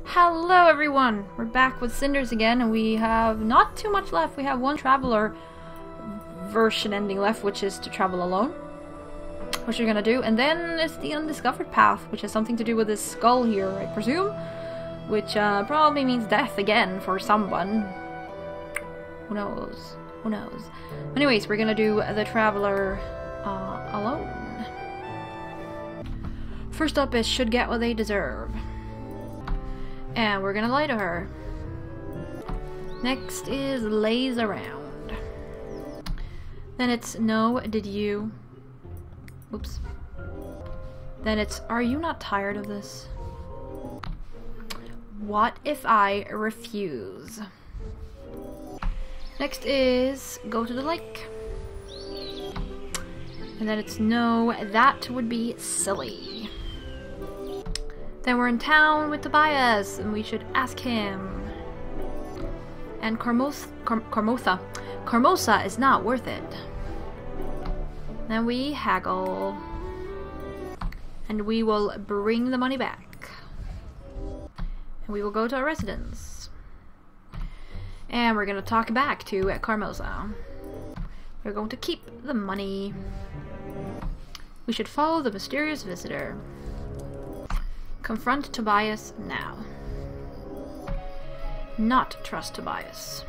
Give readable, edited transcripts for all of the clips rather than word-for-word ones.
Hello everyone! We're back with Cinders again, and we have not too much left. We have one traveler version ending left, which is to travel alone, which you're gonna do, and then it's the undiscovered path, which has something to do with this skull here, I presume, which probably means death again for someone. Who knows? Who knows? Anyways, we're gonna do the traveler alone. First up is should get what they deserve. And we're gonna lie to her. Next is lays around. Then it's no, did you? Oops. Then it's, are you not tired of this? What if I refuse? Next is go to the lake. And then it's no, that would be silly. Then we're in town with Tobias, and we should ask him. And Carmosa is not worth it. Then we haggle. And we will bring the money back. And we will go to our residence. And we're gonna talk back to Carmosa. We're going to keep the money. We should follow the mysterious visitor. Confront Tobias now. Not trust Tobias.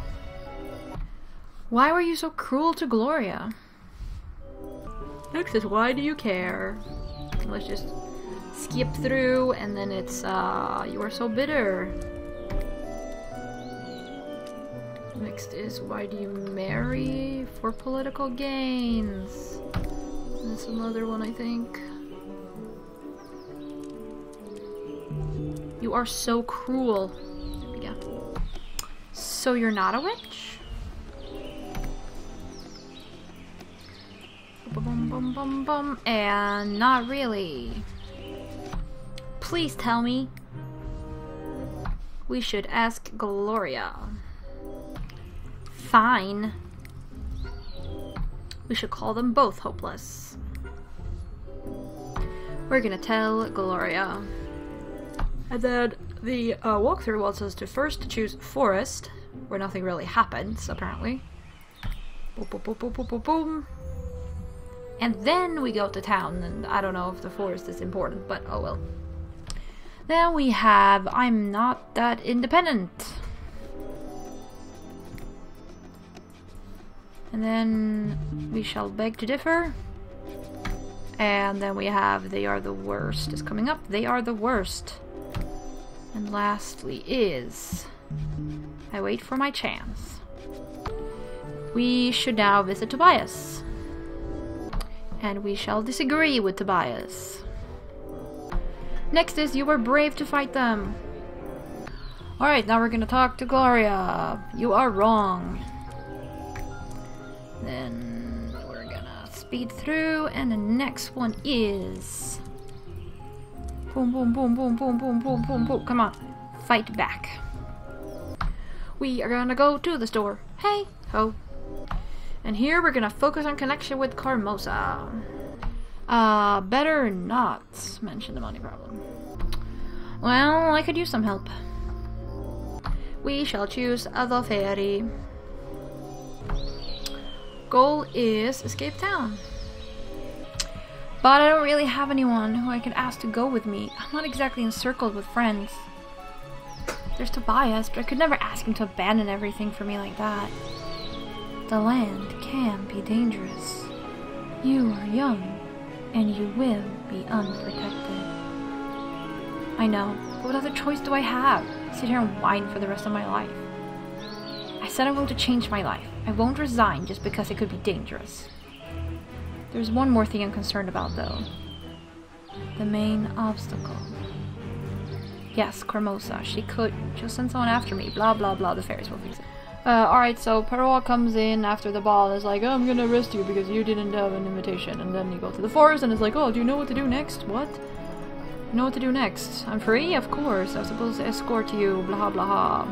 Why were you so cruel to Gloria? Next is why do you care? Let's just skip through, and then it's you are so bitter. Next is why do you marry? For political gains. That's another one, I think. You are so cruel. There we go. So you're not a witch? Bum, bum, bum, bum. And not really. Please tell me. We should ask Gloria. Fine. We should call them both hopeless. We're gonna tell Gloria. And then the walkthrough wants us to first choose forest, where nothing really happens, apparently. Boom, boom, boom, boom, boom, boom, boom. And then we go to town, and I don't know if the forest is important, but oh well. Then we have I'm not that independent. And then we shall beg to differ. And then we have they are the worst is coming up. They are the worst. And lastly is I wait for my chance. We should now visit Tobias. And we shall disagree with Tobias. Next is you were brave to fight them. Alright, now we're gonna talk to Gloria. You are wrong. Then we're gonna speed through, and the next one is boom, boom, boom, boom, boom, boom, boom, boom, boom. Come on. Fight back. We are gonna go to the store. Hey ho. And here we're gonna focus on connection with Carmosa. Better not mention the money problem. Well, I could use some help. We shall choose the ferry. Goal is escape town. But I don't really have anyone who I could ask to go with me. I'm not exactly encircled with friends. There's Tobias, but I could never ask him to abandon everything for me like that. The land can be dangerous. You are young, and you will be unprotected. I know, but what other choice do I have? Sit here and whine for the rest of my life. I said I'm going to change my life. I won't resign just because it could be dangerous. There's one more thing I'm concerned about, though. The main obstacle. Yes, Carmosa. She could just send someone after me. Blah, blah, blah. The fairies will fix it. Alright, so Perrault comes in after the ball and is like, oh, I'm gonna arrest you because you didn't have an invitation. And then you go to the forest and is like, oh, do you know what to do next? What? You know what to do next? I'm free? Of course. I was supposed to escort you. Blah, blah, blah.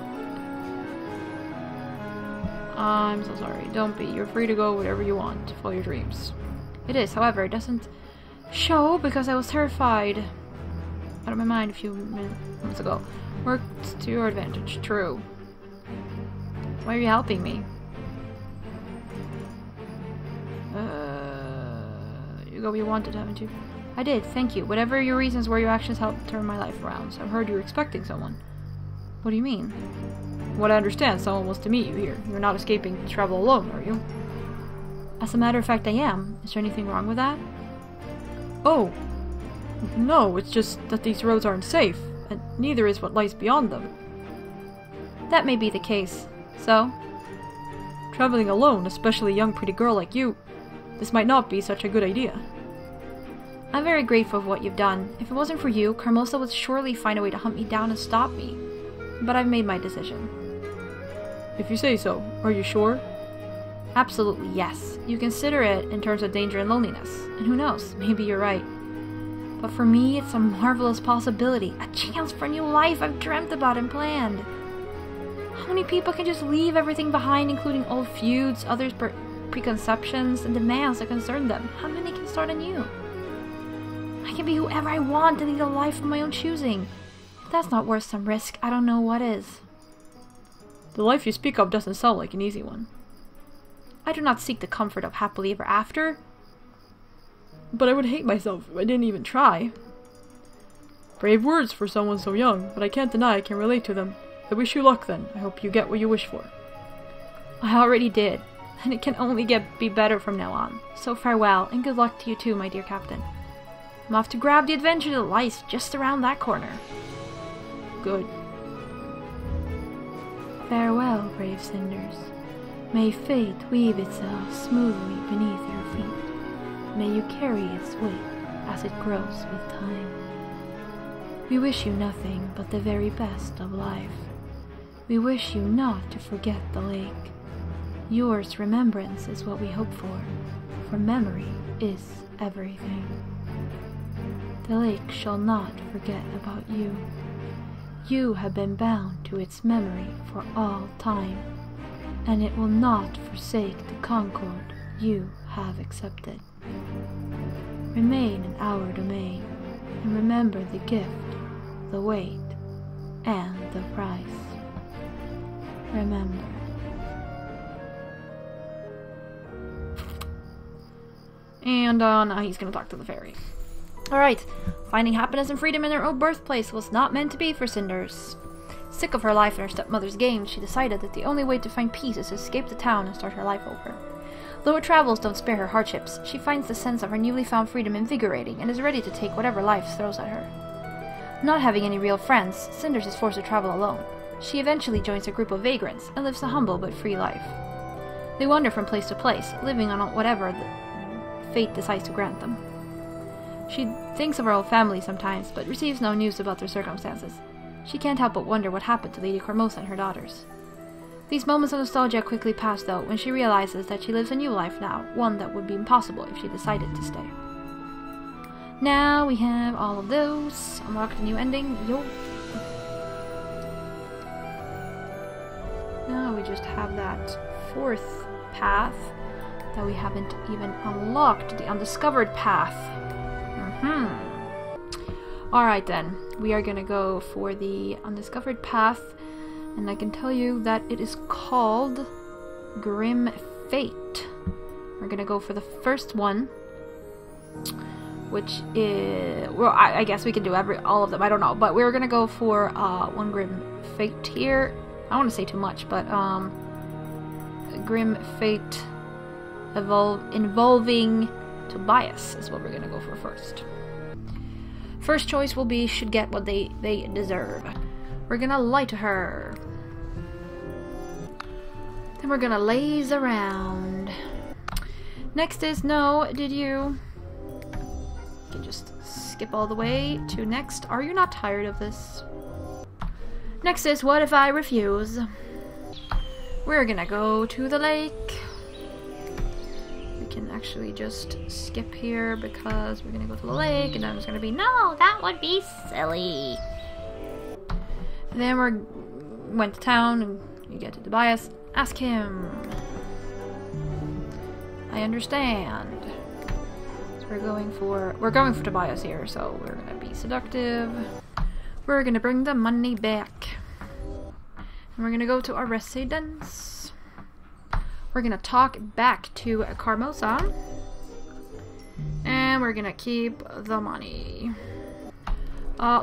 I'm so sorry. Don't be. You're free to go whatever you want. Follow your dreams. It is, however, it doesn't show because I was terrified out of my mind a few minutes ago. Worked to your advantage. True. Why are you helping me? You got what you wanted, haven't you? I did, thank you. Whatever your reasons were, your actions helped turn my life around. So I've heard you were expecting someone. What do you mean? What I understand, someone wants to meet you here. You're not escaping to travel alone, are you? As a matter of fact, I am. Is there anything wrong with that? Oh. No, it's just that these roads aren't safe, and neither is what lies beyond them. That may be the case. So? Traveling alone, especially a young pretty girl like you, this might not be such a good idea. I'm very grateful for what you've done. If it wasn't for you, Carmosa would surely find a way to hunt me down and stop me. But I've made my decision. If you say so, are you sure? Absolutely, yes. You consider it in terms of danger and loneliness. And who knows, maybe you're right. But for me, it's a marvelous possibility. A chance for a new life I've dreamt about and planned. How many people can just leave everything behind, including old feuds, others' preconceptions, and demands that concern them? How many can start anew? I can be whoever I want and lead a life of my own choosing. If that's not worth some risk, I don't know what is. The life you speak of doesn't sound like an easy one. I do not seek the comfort of happily ever after. But I would hate myself if I didn't even try. Brave words for someone so young, but I can't deny I can relate to them. I wish you luck then. I hope you get what you wish for. I already did, and it can only be better from now on. So farewell, and good luck to you too, my dear captain. I'm off to grab the adventure that lies just around that corner. Good. Farewell, brave Cinders. May fate weave itself smoothly beneath your feet. May you carry its weight as it grows with time. We wish you nothing but the very best of life. We wish you not to forget the lake. Yours remembrance is what we hope for memory is everything. The lake shall not forget about you. You have been bound to its memory for all time, and it will not forsake the concord you have accepted. Remain in our domain, and remember the gift, the weight, and the price. Remember. And now he's gonna talk to the fairy. Alright, finding happiness and freedom in their own birthplace was not meant to be for Cinders. Sick of her life and her stepmother's games, she decided that the only way to find peace is to escape the town and start her life over. Though her travels don't spare her hardships, she finds the sense of her newly found freedom invigorating and is ready to take whatever life throws at her. Not having any real friends, Cinders is forced to travel alone. She eventually joins a group of vagrants and lives a humble but free life. They wander from place to place, living on whatever fate decides to grant them. She thinks of her old family sometimes, but receives no news about their circumstances. She can't help but wonder what happened to Lady Carmosa and her daughters. These moments of nostalgia quickly pass, though, when she realizes that she lives a new life now, one that would be impossible if she decided to stay. Now we have all of those. Unlocked a new ending. Yo. Now we just have that fourth path that we haven't even unlocked, the undiscovered path. Alright then, we are gonna go for the undiscovered path, and I can tell you that it is called Grim Fate. We're gonna go for the first one, which is, well, I guess we can do all of them, I don't know, but we're gonna go for one Grim Fate here. I don't want to say too much, but Grim Fate involving Tobias is what we're gonna go for first. First choice will be should get what they deserve. We're gonna lie to her. Then we're gonna laze around. Next is no, did you? You can just skip all the way to next. Are you not tired of this? Next is what if I refuse? We're gonna go to the lake. We can actually just skip here because we're gonna go to the lake, and then it's gonna be no, that would be silly. And then went to town, and you get to Tobias. Ask him. I understand. So we're going for Tobias here, so we're gonna be seductive. We're gonna bring the money back. And we're gonna go to our residence. We're gonna talk back to Carmosa. And we're gonna keep the money.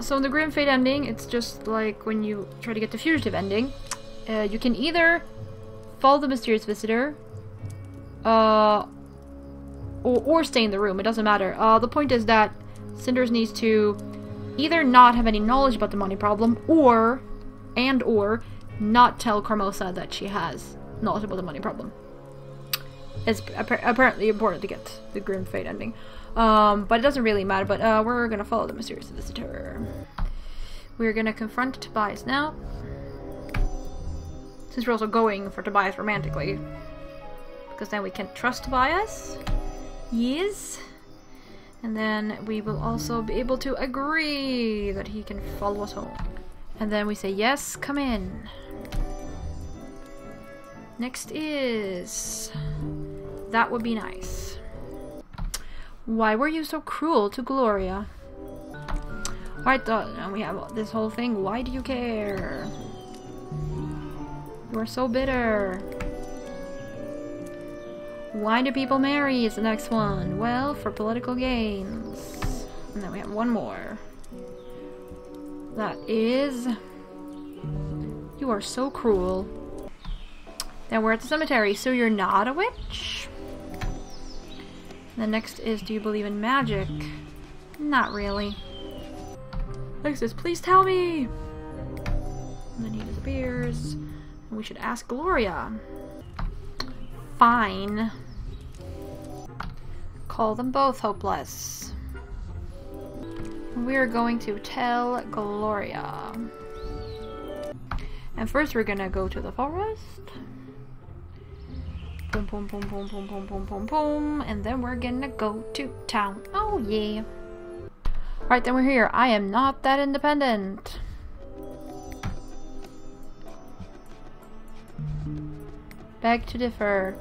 So in the Grim Fate ending, it's just like when you try to get the fugitive ending. You can either follow the mysterious visitor, or stay in the room. It doesn't matter. The point is that Cinders needs to either not have any knowledge about the money problem, or not tell Carmosa that she has knowledge about the money problem. It's apparently important to get the Grim Fate ending. But it doesn't really matter, but we're gonna follow the mysterious visitor. We're gonna confront Tobias now. Since we're also going for Tobias romantically. Because then we can trust Tobias. Yes. And then we will also be able to agree that he can follow us home. And then we say, yes, come in. Next is... That would be nice. Why were you so cruel to Gloria? Alright, now we have this whole thing. Why do you care? You are so bitter. Why do people marry is the next one. Well, for political gains. And then we have one more. That is... You are so cruel. Then we're at the cemetery, so you're not a witch? The next is, do you believe in magic? Not really. Next is, please tell me! And then he disappears. And we should ask Gloria. Fine. Call them both hopeless. We're going to tell Gloria. And first we're gonna go to the forest. Boom, boom, boom, boom, boom, boom, boom, boom, boom. And then we're gonna go to town. Oh, yeah. Right, then we're here. I am not that independent. Beg to differ.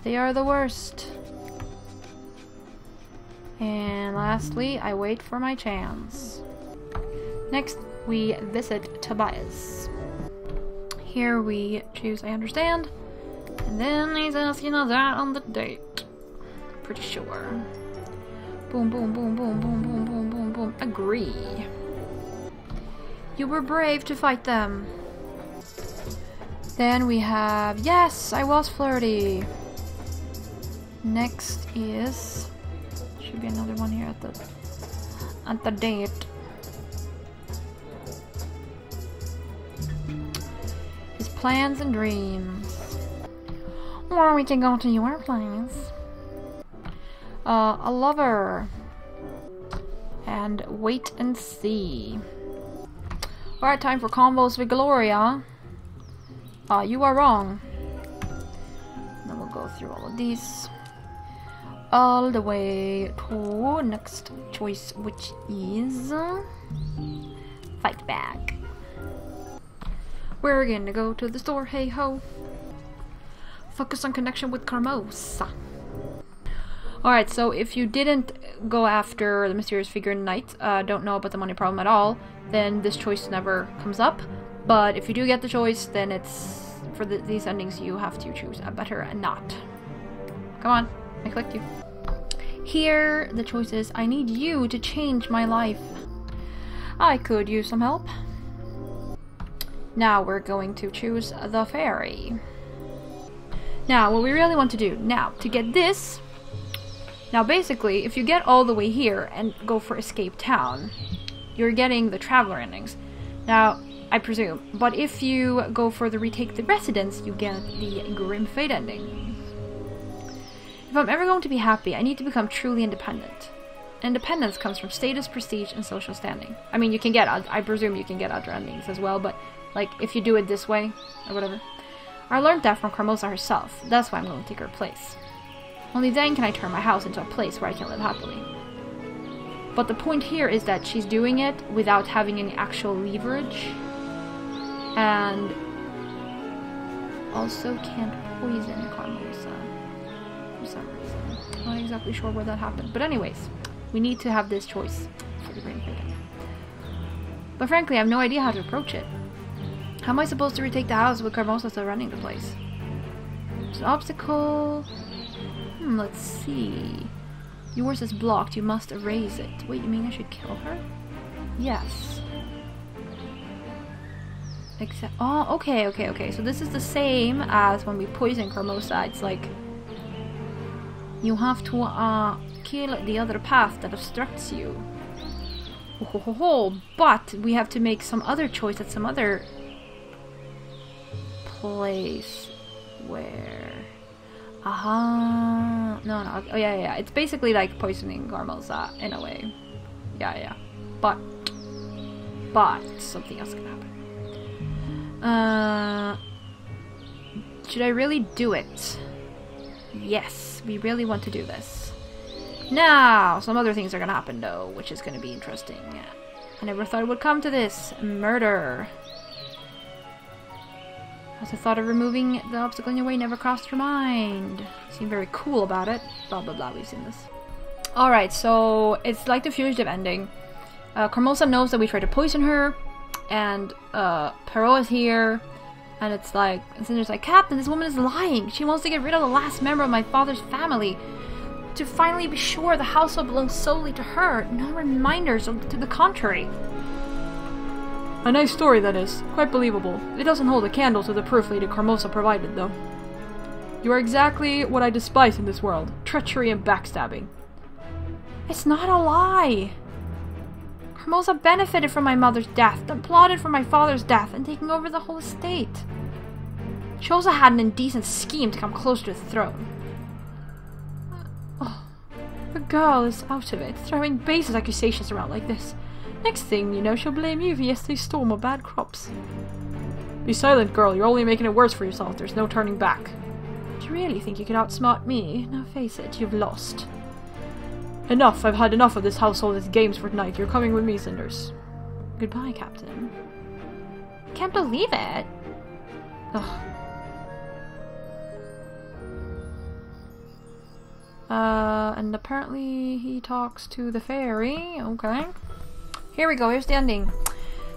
They are the worst. And lastly, I wait for my chance. Next, we visit Tobias. Here we choose I understand. And then he's asking us out on the date. Pretty sure. Boom, boom, boom, boom, boom, boom, boom, boom, boom. Agree. You were brave to fight them. Then we have, yes, I was flirty. Next is, should be another one here at the date. His plans and dreams. Or we can go to your place. A lover. And wait and see. Alright, time for combos with Gloria. You are wrong. Then we'll go through all of these. All the way to next choice, which is fight back. We're gonna go to the store, hey ho. Focus on connection with Carmosa. Alright, so if you didn't go after the mysterious figure knight, don't know about the money problem at all, then this choice never comes up. But if you do get the choice, then it's for these endings you have to choose a better and not. Come on, I clicked you. Here, the choice is, I need you to change my life. I could use some help. Now we're going to choose the fairy. Now, what we really want to do, now, to get this... Now, basically, if you get all the way here and go for Escape Town, you're getting the Traveler endings. Now, I presume. But if you go for the Retake the Residence, you get the Grim Fate ending. If I'm ever going to be happy, I need to become truly independent. Independence comes from status, prestige, and social standing. I mean, you can get, I presume you can get other endings as well, but, like, if you do it this way, or whatever. I learned that from Carmosa herself. That's why I'm going to take her place. Only then can I turn my house into a place where I can live happily. But the point here is that she's doing it without having any actual leverage. And also can't poison Carmosa for some reason. Not exactly sure where that happened. But anyways, We need to have this choice for the Grim Fate. But frankly, I have no idea how to approach it. How am I supposed to retake the house with Carmosa still running the place? It's an obstacle. Let's see. Yours is blocked. You must erase it. Wait, you mean I should kill her? Yes. Oh, okay. So this is the same as when we poison Carmosa. It's like you have to kill the other path that obstructs you. But we have to make some other choice at some other place. Where? No. Oh yeah. It's basically like poisoning Carmosa in a way. Yeah. But something else can happen. Should I really do it? Yes, we really want to do this. Now, some other things are gonna happen though, which is gonna be interesting. I never thought it would come to this. Murder. Has the thought of removing the obstacle in your way never crossed your mind? You seem very cool about it. Blah blah blah, we've seen this. Alright, so it's like the fugitive ending. Carmosa knows that we tried to poison her, and Perrault is here, and it's like, and Cinder's like, Captain, this woman is lying. She wants to get rid of the last member of my father's family. To finally be sure the household belongs solely to her. No reminders to the contrary. A nice story, that is. Quite believable. It doesn't hold a candle to the proof Lady Carmosa provided, though. You are exactly what I despise in this world. Treachery and backstabbing. It's not a lie. Carmosa benefited from my mother's death, then plotted for my father's death, and taking over the whole estate. She also had an indecent scheme to come closer to the throne. Oh, the girl is out of it, throwing baseless accusations around like this. Next thing you know, she'll blame you for yesterday's storm or bad crops. Be silent, girl. You're only making it worse for yourself. There's no turning back. Do you really think you can outsmart me? Now face it, you've lost. Enough. I've had enough of this household's games for tonight. You're coming with me, Cinders. Goodbye, Captain. Can't believe it. Ugh. And apparently he talks to the fairy. Okay. Here we go, here's the ending.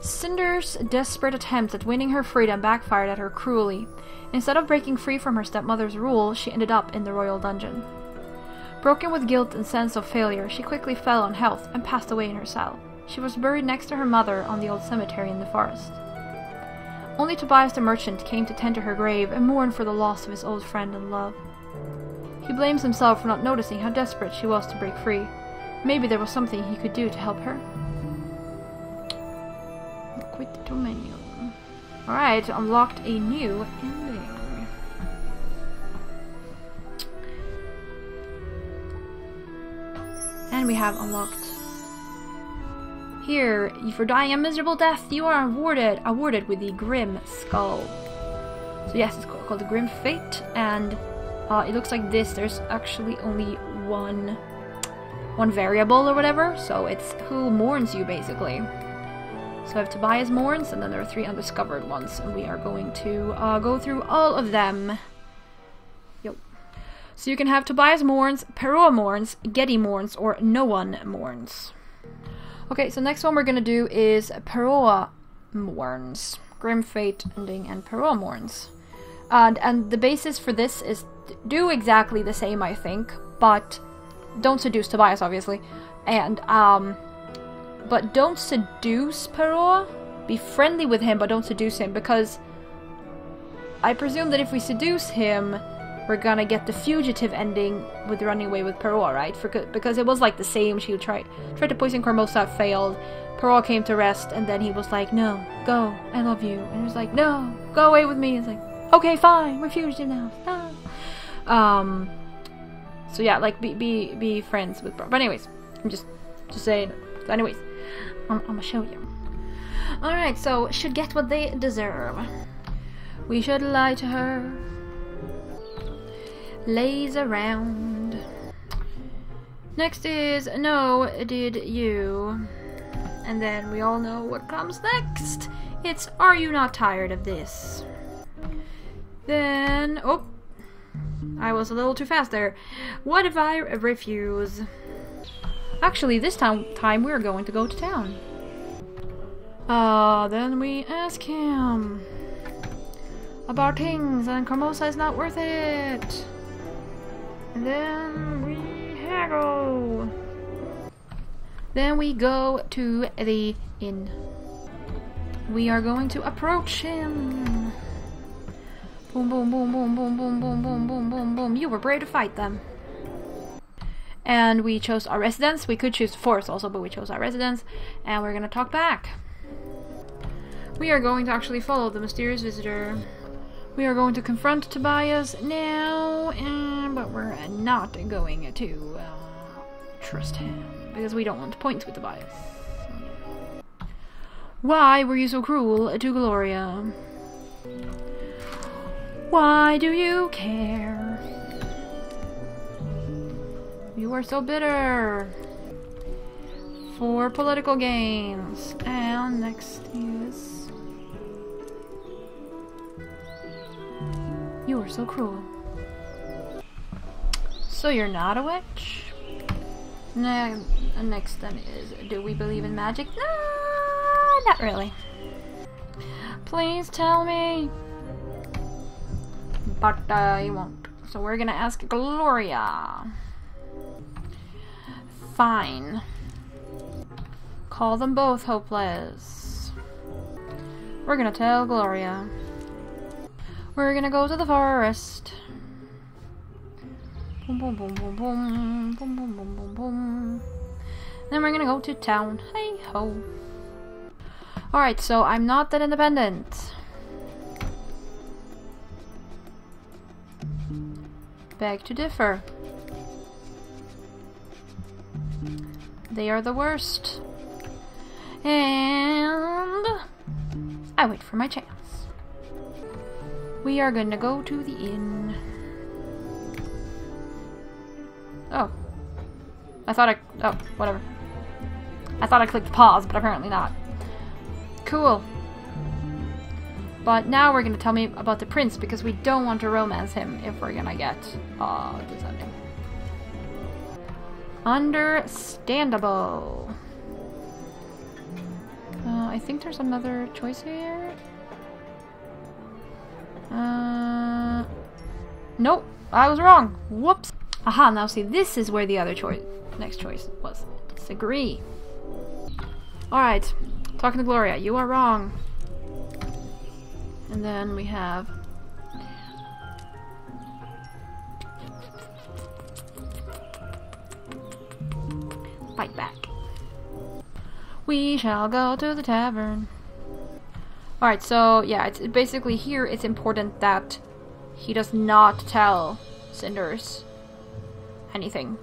Cinder's desperate attempt at winning her freedom backfired at her cruelly. Instead of breaking free from her stepmother's rule, she ended up in the royal dungeon. Broken with guilt and sense of failure, she quickly fell on health and passed away in her cell. She was buried next to her mother on the old cemetery in the forest. Only Tobias the merchant came to tend to her grave and mourn for the loss of his old friend and love. He blames himself for not noticing how desperate she was to break free. Maybe there was something he could do to help her. Quit the menu. Alright, unlocked a new ending. And we have unlocked here, for dying a miserable death, you are awarded with the Grim Skull. So yes, it's called the Grim Fate, and it looks like this. There's actually only one variable or whatever, so it's who mourns you, basically. So I have Tobias mourns, and then there are 3 undiscovered ones, and we are going to go through all of them. Yo. So you can have Tobias mourns, Perrault mourns, Getty mourns, or no one mourns. Okay, so next one we're gonna do is Perrault mourns. Grim Fate ending and Perrault mourns. And the basis for this is do exactly the same, I think, but don't seduce Tobias, obviously. And but don't seduce Perrault. Be friendly with him, but don't seduce him, because I presume that if we seduce him, we're gonna get the fugitive ending with running away with Perrault, right? Because it was like the same. She tried to poison Carmosa, failed. Perrault came to rest, and then he was like, "No, go, I love you." And he was like, "No, go away with me." It's like, "Okay, fine, we're fugitive now." No. So yeah, like be friends with Perrault. But anyways, I'm just saying. So anyways, I'm gonna show you. All right, so should get what they deserve. We should lie to her. Lays around. Next is no, did you? And then we all know what comes next. It's are you not tired of this? Then oh, I was a little too fast there. What if I refuse? Actually, this time we're going to go to town. Then we ask him about things, and Carmosa is not worth it. And then we haggle. Then we go to the inn. We are going to approach him. Boom, boom, boom, boom, boom, boom, boom, boom, boom, boom, boom. You were brave to fight them. And we chose our residence. We could choose force also, but we chose our residence. And we're gonna talk back. We are going to actually follow the mysterious visitor. We are going to confront Tobias now, but we're not going to trust him, because we don't want points with Tobias. Why were you so cruel to Gloria? Why do you care? You are so bitter. For political gains. And next is... You are so cruel. So you're not a witch? Next then is, do we believe in magic? No, not really. Please tell me. But you won't. So we're gonna ask Gloria. Fine. Call them both hopeless. We're gonna tell Gloria. We're gonna go to the forest. Boom, boom, boom, boom, boom, boom, boom, boom, boom, boom. Then we're gonna go to town. Hey ho. Alright, so I'm not that independent. Beg to differ. They are the worst. And I wait for my chance. We are gonna go to the inn. Oh. Oh, whatever. I thought I clicked pause, but apparently not. Cool. But now we're gonna tell me about the prince, because we don't want to romance him if we're gonna get this ending. Understandable. I think there's another choice here. Nope, I was wrong. Whoops. Aha, now see, this is where the other next choice was. Disagree. Alright, talking to Gloria, you are wrong. And then we have... Fight back. We shall go to the tavern. Alright, so yeah, it's basically here it's important that he does not tell Cinders anything.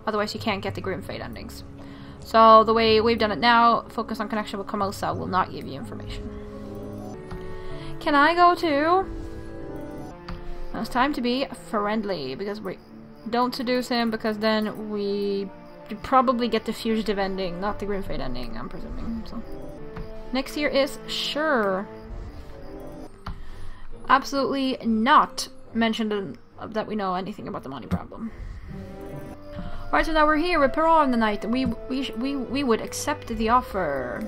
Otherwise you can't get the Grim Fate endings. So the way we've done it now, focus on connection with Carmosa will not give you information. Can I go too? Now it's time to be friendly, because we don't seduce him, because then we probably get the fugitive ending, not the Grim Fate ending, I'm presuming. So next here is sure. Absolutely not mentioned that we know anything about the money problem. Alright, so now we're here with Perron the night, and we would accept the offer.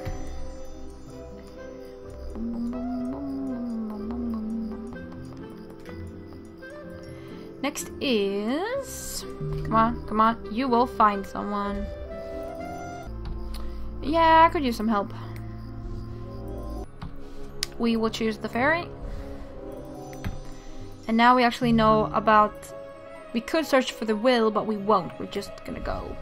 Next is... Come on, you will find someone. Yeah, I could use some help. We will choose the ferry. And now we actually know about... We could search for the will, but we won't. We're just gonna go.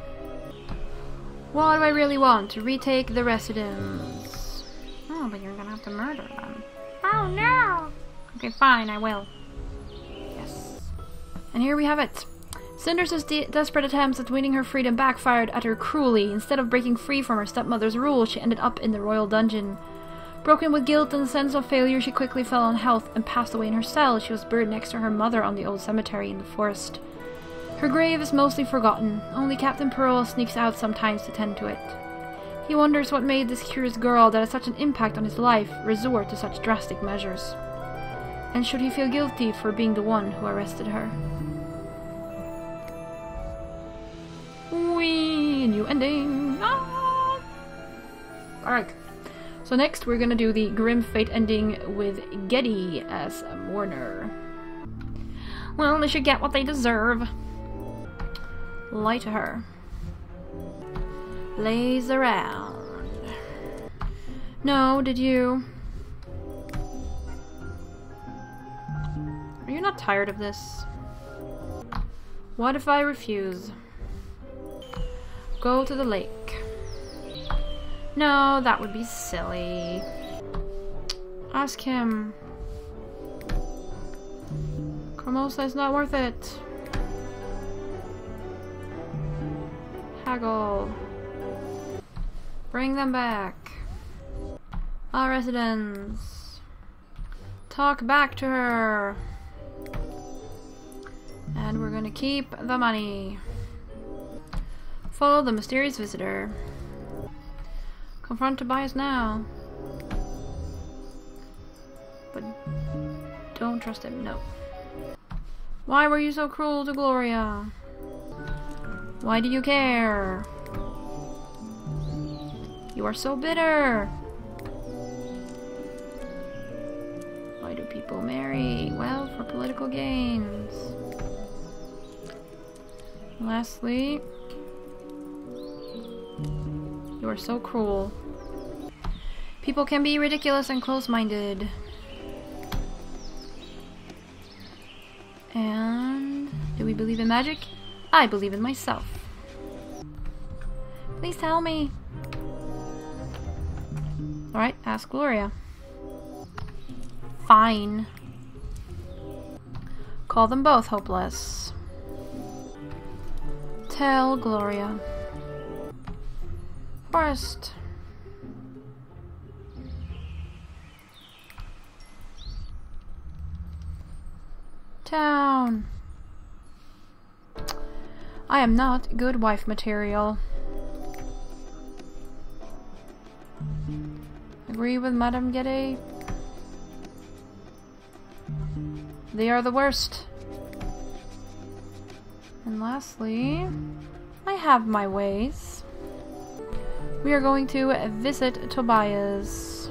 What do I really want? To retake the residence. Oh, but you're gonna have to murder them. Oh no! Okay, fine, I will. Yes. And here we have it. Cinders' desperate attempts at winning her freedom backfired at her cruelly. Instead of breaking free from her stepmother's rule, she ended up in the royal dungeon. Broken with guilt and a sense of failure, she quickly fell on health and passed away in her cell. She was buried next to her mother on the old cemetery in the forest. Her grave is mostly forgotten. Only Captain Pearl sneaks out sometimes to tend to it. He wonders what made this curious girl that had such an impact on his life resort to such drastic measures. And should he feel guilty for being the one who arrested her? Whee! new ending. Ah! Alright. So next we're gonna do the Grim Fate ending with Getty as a mourner. Well, they should get what they deserve. Lie to her. Lays around. No, did you? Are you not tired of this? What if I refuse? Go to the lake. No, that would be silly. Ask him. Carmosa is not worth it. Haggle. Bring them back. Our residents. Talk back to her. And we're gonna keep the money. Follow the mysterious visitor. Confront Tobias now. But don't trust him, no. Why were you so cruel to Gloria? Why do you care? You are so bitter. Why do people marry? Well, for political gains. Lastly, you are so cruel. People can be ridiculous and close-minded. And do we believe in magic? I believe in myself. Please tell me. Alright, ask Gloria. Fine. Call them both hopeless. Tell Gloria. Forest. Town. I am not good wife material. Agree with Madame Getty? They are the worst. And lastly, I have my ways. We are going to visit Tobias.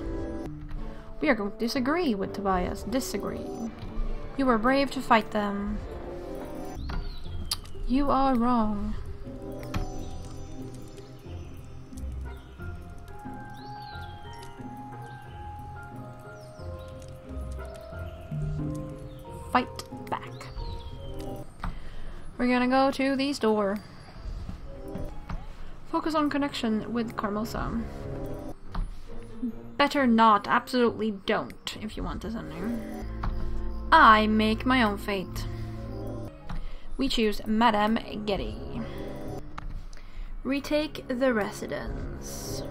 We are going to disagree with Tobias. Disagree. You were brave to fight them. You are wrong. Fight back. We're gonna go to the store. Focus on connection with Carmosa. Better not. Absolutely don't, if you want this ending. I make my own fate. We choose Madame Getty. Retake the residence.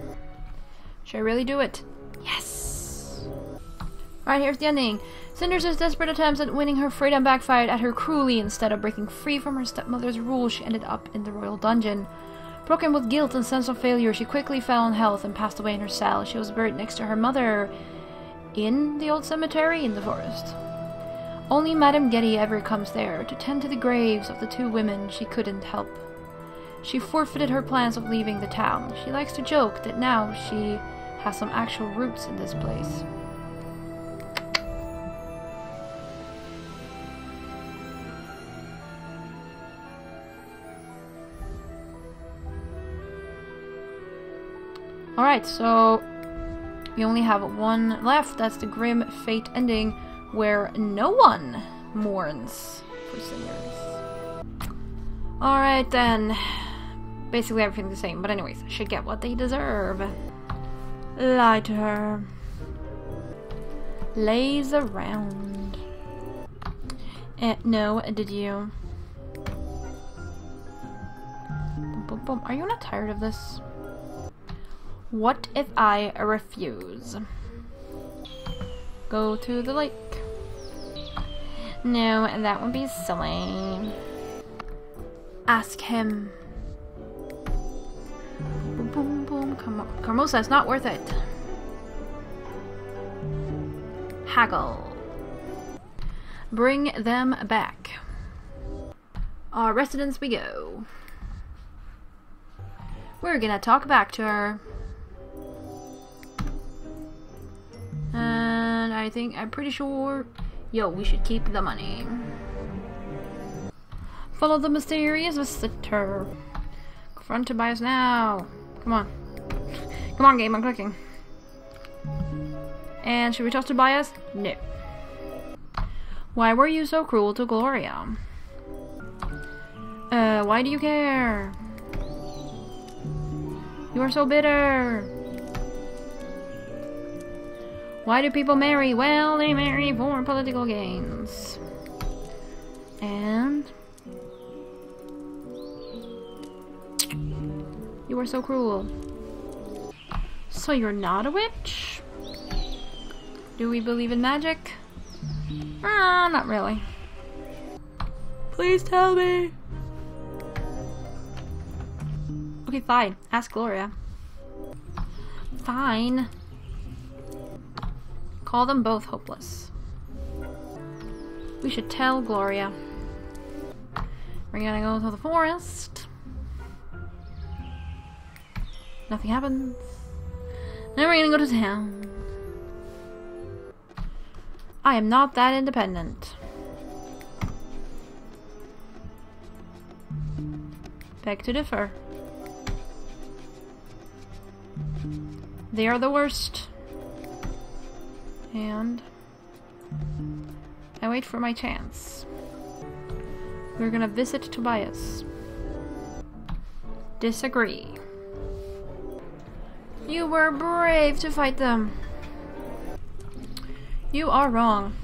Should I really do it? Yes! Alright, here's the ending. Cinders' desperate attempts at winning her freedom backfired at her cruelly. Instead of breaking free from her stepmother's rule, she ended up in the royal dungeon. Broken with guilt and sense of failure, she quickly fell on health and passed away in her cell. She was buried next to her mother in the old cemetery in the forest. Only Madame Getty ever comes there to tend to the graves of the two women she couldn't help. She forfeited her plans of leaving the town. She likes to joke that now she has some actual roots in this place. Alright, so we only have one left. That's the Grim Fate ending, where no one mourns for Cinders. Alright then. Basically everything the same, but anyways, should get what they deserve. Lie to her. Lays around. No, did you? Boom, boom, boom. Are you not tired of this? What if I refuse? Go to the lake. No, that would be silly. Ask him. Boom, boom, boom. Come on. Carmosa, it's not worth it. Haggle. Bring them back. Our residence we go. We're gonna talk back to her. And I'm pretty sure, yo, we should keep the money. Follow the mysterious visitor. Confront Tobias now. Come on. Come on, game, I'm clicking. And should we trust Tobias? No. Why were you so cruel to Gloria? Why do you care? You are so bitter. Why do people marry? Well, they marry for political gains. And you are so cruel. So you're not a witch? Do we believe in magic? Not really. Please tell me. Okay, fine. Ask Gloria. Fine. Call them both hopeless. We should tell Gloria. We're gonna go to the forest. Nothing happens. Then we're gonna go to town. I am not that independent. Beg to differ. They are the worst. And I wait for my chance. We're gonna visit Tobias. Disagree. You were brave to fight them. You are wrong.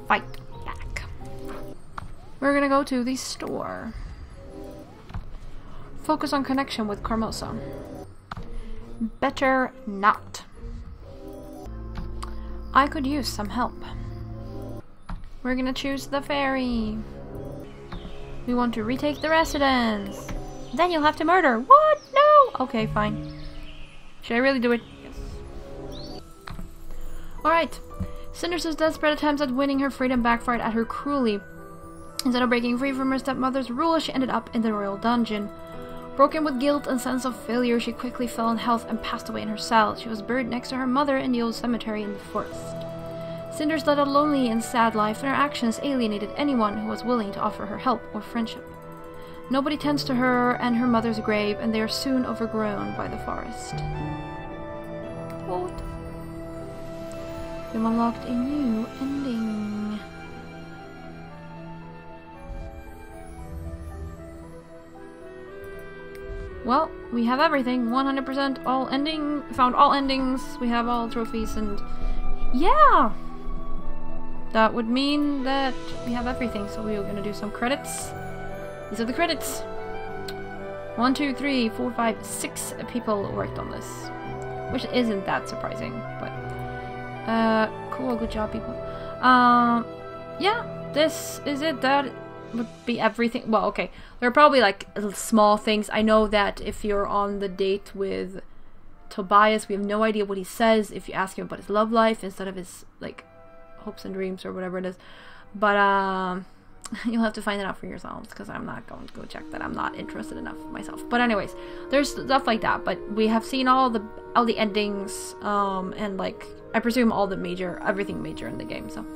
Fight back. We're gonna go to the store. Focus on connection with Carmosa. Better not. I could use some help. We're gonna choose the ferry. We want to retake the residence. Then you'll have to murder. What? No! Okay, fine. Should I really do it? Yes. Alright. Cinders' desperate attempts at winning her freedom backfired at her cruelly. Instead of breaking free from her stepmother's rule, she ended up in the royal dungeon. Broken with guilt and sense of failure, she quickly fell in health and passed away in her cell. She was buried next to her mother in the old cemetery in the forest. Cinders led a lonely and sad life, and her actions alienated anyone who was willing to offer her help or friendship. Nobody tends to her and her mother's grave, and they are soon overgrown by the forest. What? We've unlocked a new ending. Well, we have everything. 100% all ending. Found all endings. We have all trophies and... yeah! That would mean that we have everything, so we are gonna do some credits. These are the credits. 1, 2, 3, 4, 5, 6 people worked on this. Which isn't that surprising, but... cool, good job, people. Yeah, this is it. That would be everything. Well, okay. There are probably, like, small things. I know that if you're on the date with Tobias, we have no idea what he says if you ask him about his love life instead of his, like, hopes and dreams or whatever it is. But you'll have to find it out for yourselves, because I'm not going to go check that. I'm not interested enough myself. But anyways, there's stuff like that. But we have seen all the endings, and like I presume all the everything major in the game. So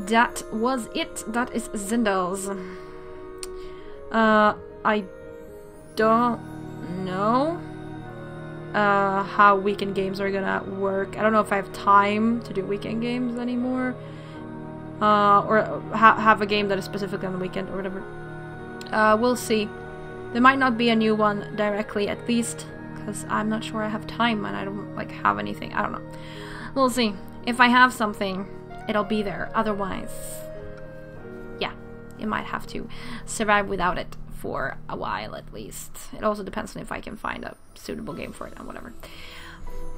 that was it. That is Cinders. I don't know how weekend games are gonna work. I don't know if I have time to do weekend games anymore, or have a game that is specifically on the weekend or whatever. We'll see. There might not be a new one directly, at least, because I'm not sure I have time and I don't like have anything. I don't know. We'll see. If I have something, it'll be there. Otherwise, yeah, you might have to survive without it for a while at least. It also depends on if I can find a suitable game for it and whatever.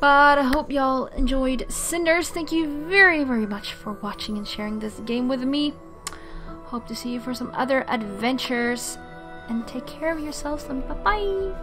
But I hope y'all enjoyed Cinders. Thank you very, very much for watching and sharing this game with me. Hope to see you for some other adventures. And take care of yourselves, and bye-bye!